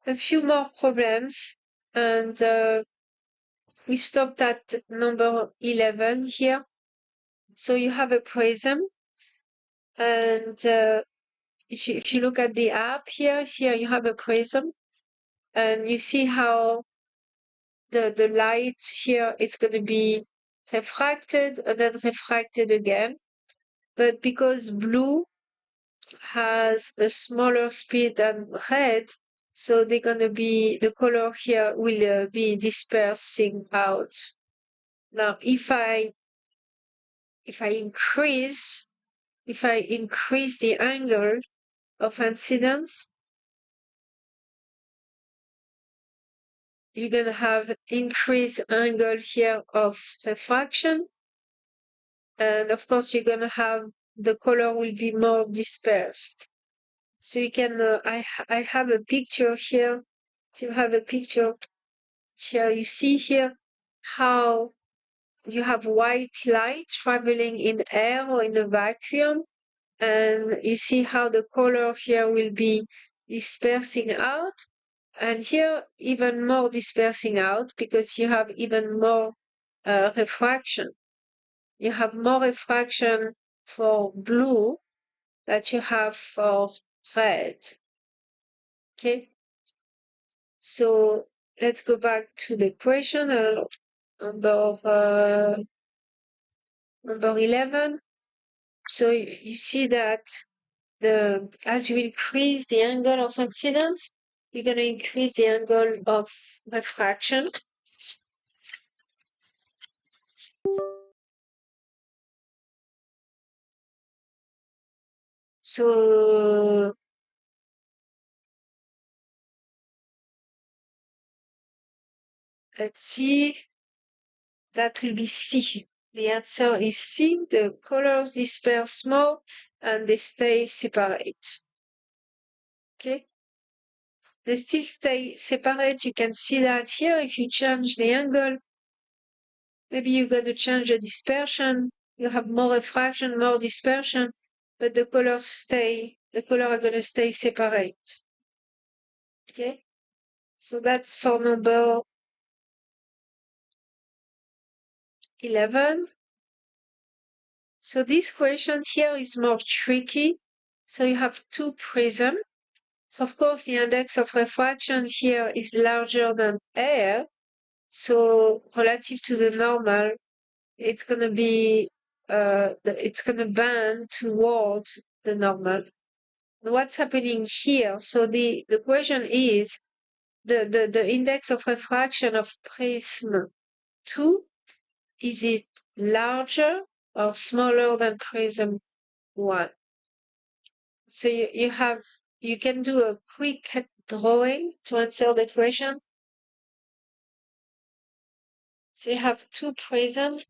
a few more problems, and we stopped at number 11 here. So you have a prism, and if you look at the app here you have a prism, and you see how the light here is going to be refracted and then refracted again. But because blue has a smaller speed than red, so they're going to be, the color here will be dispersing out. Now, if I increase the angle of incidence, you're going to have increased angle here of refraction. And of course, you're going to have, the color will be more dispersed. So you can, I have a picture here. So you have a picture here. You see here how you have white light traveling in air or in a vacuum. And you see how the color here will be dispersing out. And here, even more dispersing out because you have even more refraction. You have more refraction for blue that you have for red. Okay, so let's go back to the equation number 11. So you see that as you increase the angle of incidence, you're going to increase the angle of refraction. So let's see, that will be C. The answer is C. The colors disperse more and they stay separate. Okay? They still stay separate. You can see that here. If you change the angle, maybe you got to change the dispersion. You have more refraction, more dispersion, but the colors are going to stay separate. Okay? So that's for number 11. So this question here is more tricky. So you have two prisms. So of course the index of refraction here is larger than air. So relative to the normal, it's going to be, it's going to bend towards the normal. What's happening here? So the question is the index of refraction of prism 2, is it larger or smaller than prism 1? So you can do a quick drawing to answer the question. So you have two prisms.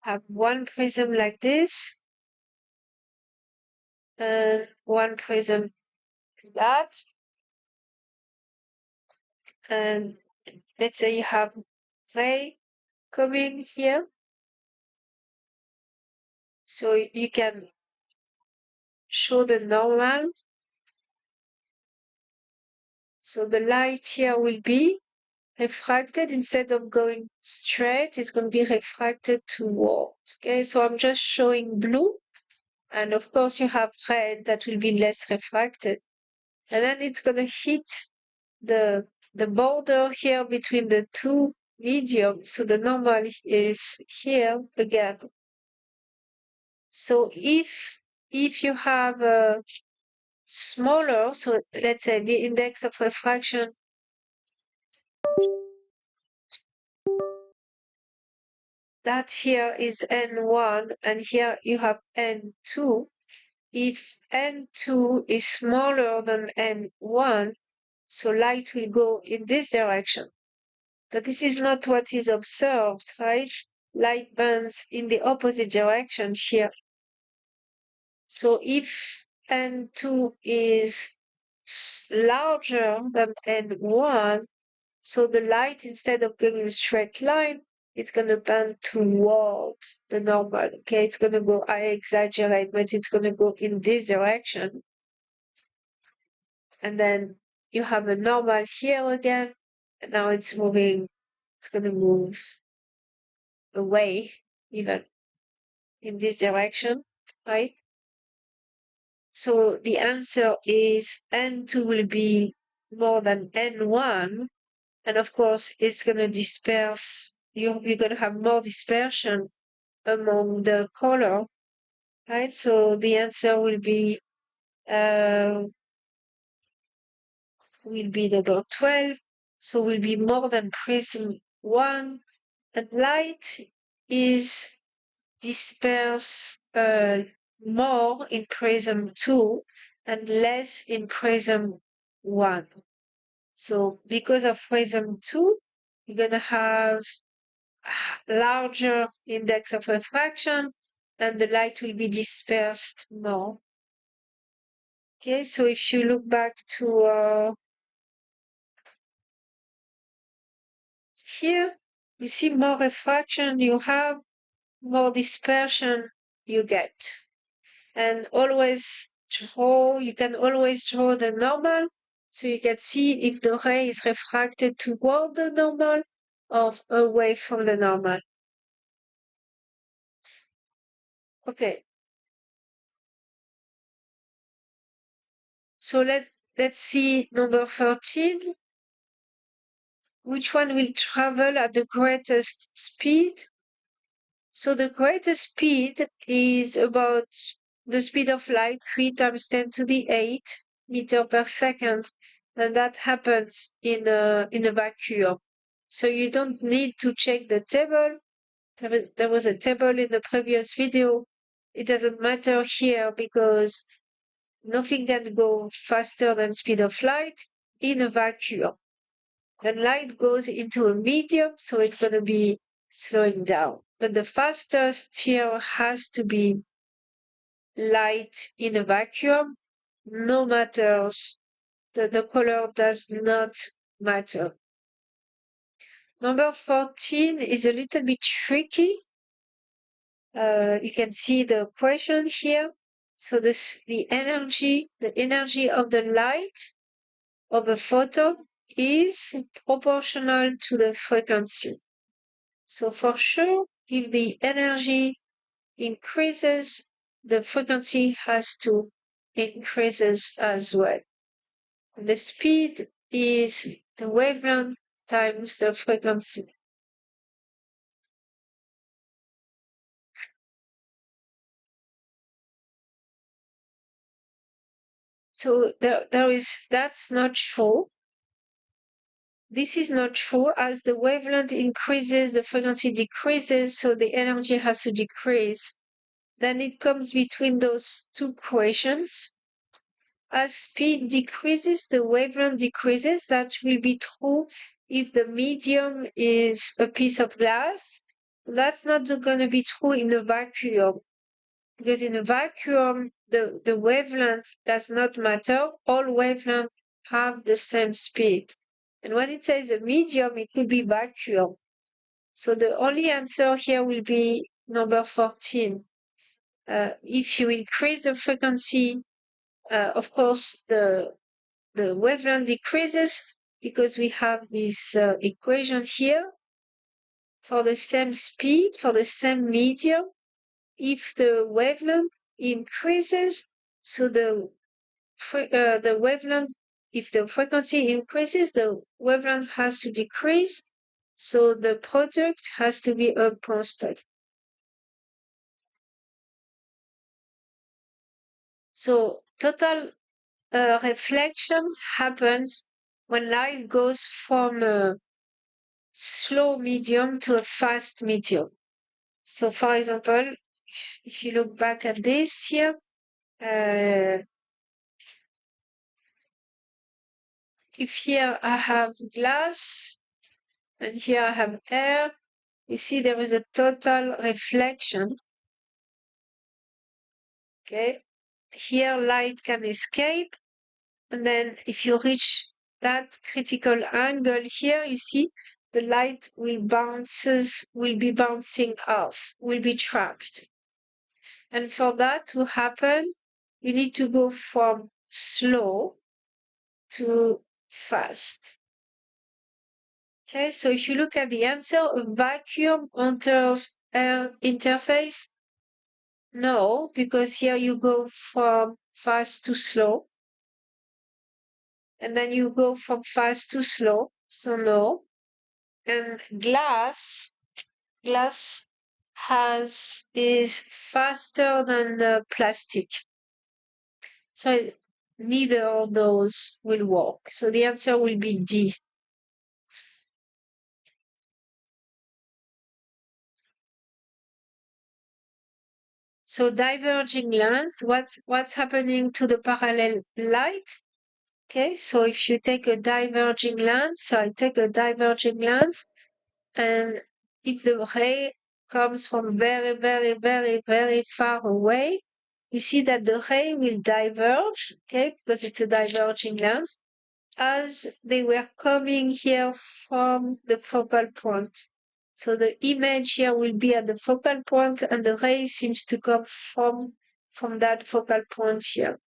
Have one prism like this and one prism like that. And let's say you have ray coming here. So you can show the normal. So the light here will be refracted. Instead of going straight, it's going to be refracted toward. Okay, so I'm just showing blue. And of course you have red that will be less refracted. And then it's going to hit the border here between the two mediums. So the normal is here again. So if you have a smaller, so let's say the index of refraction that here is N1 and here you have N2. If N2 is smaller than N1, so light will go in this direction. But this is not what is observed, right? Light bends in the opposite direction here. So if N2 is larger than N1, so the light, instead of going in a straight line, it's going to bend toward the normal. Okay, it's going to go, I exaggerate, but it's going to go in this direction. And then you have a normal here again. And now it's moving, it's going to move away even in this direction, right? So the answer is N2 will be more than N1. And of course, it's going to disperse. You're going to have more dispersion among the color, right? So the answer will be number 12. So will be more than prism 1. And light is dispersed more in prism 2 and less in prism 1. So because of prism 2, you're going to have larger index of refraction and the light will be dispersed more. Okay, so if you look back to here, you see more refraction you have, more dispersion you get. And always you can always draw the normal, so you can see if the ray is refracted toward the normal or away from the normal. Okay. So let's see number 13. Which one will travel at the greatest speed? So the greatest speed is about the speed of light, 3 times 10 to the 8 meter per second. And that happens in a vacuum. So you don't need to check the table. There was a table in the previous video. It doesn't matter here because nothing can go faster than speed of light in a vacuum. Then light goes into a medium, so it's going to be slowing down. But the fastest here has to be light in a vacuum, no matters. The color does not matter. Number 14 is a little bit tricky. You can see the equation here. So the energy of the light of a photon is proportional to the frequency. So for sure, if the energy increases, the frequency has to increases as well. The speed is the wavelength times the frequency. So that's not true. This is not true. As the wavelength increases, the frequency decreases, so the energy has to decrease. Then it comes between those two equations. As speed decreases, the wavelength decreases. That will be true if the medium is a piece of glass. That's not going to be true in a vacuum, because in a vacuum, the wavelength does not matter. All wavelengths have the same speed. And when it says a medium, it could be vacuum. So the only answer here will be number 14. If you increase the frequency, of course, the wavelength decreases because we have this equation here. For the same speed, for the same medium, if the wavelength increases, so the wavelength, if the frequency increases, the wavelength has to decrease, so the product has to be a constant. So total reflection happens when light goes from a slow medium to a fast medium. So for example, if you look back at this here, if here I have glass and here I have air, you see there is a total reflection. Okay, here light can escape, and then if you reach that critical angle here, you see the light will be bouncing off, will be trapped. And for that to happen, you need to go from slow to fast. Okay, so if you look at the answer, a vacuum enters air interface. No, because here you go from fast to slow. And then you go from fast to slow. So no. And glass is faster than the plastic. So neither of those will work. So the answer will be D. So diverging lines, what's happening to the parallel light? Okay, so if you take a diverging lens, so I take a diverging lens, and if the ray comes from very, very, very, very far away, you see that the ray will diverge, okay, because it's a diverging lens, as they were coming here from the focal point. So the image here will be at the focal point, and the ray seems to come from that focal point here.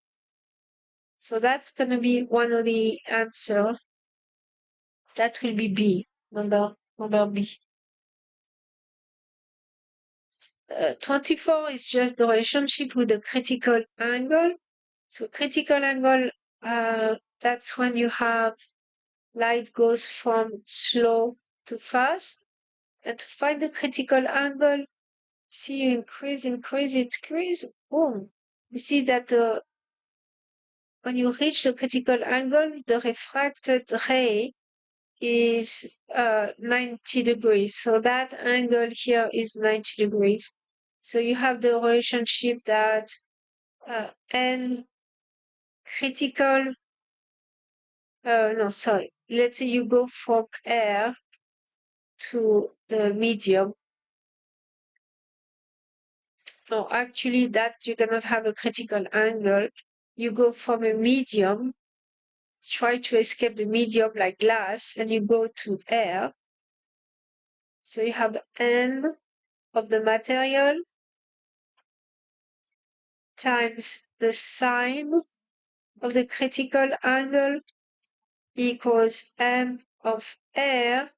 So that's going to be one of the answer. That will be B, number B. 24 is just the relationship with the critical angle. So critical angle, that's when you have light goes from slow to fast. And to find the critical angle, see you increase, boom. You see that when you reach the critical angle, the refracted ray is 90 degrees. So that angle here is 90 degrees. So you have the relationship that N critical, no, sorry. Let's say you go from air to the medium. No, actually that you cannot have a critical angle. You go from a medium, try to escape the medium like glass, and you go to air. So you have N of the material times the sine of the critical angle equals N of air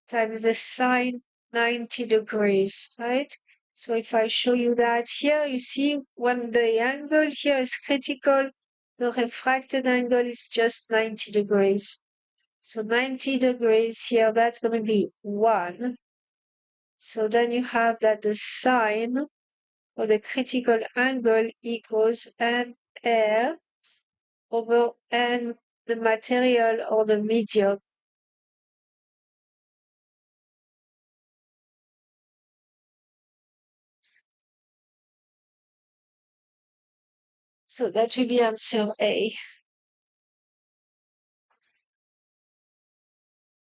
times the sine 90 degrees, right? So if I show you that here, you see when the angle here is critical, the refracted angle is just 90 degrees. So 90 degrees here, that's going to be 1. So then you have that the sine of the critical angle equals N air over N the material or the medium. So that will be answer A.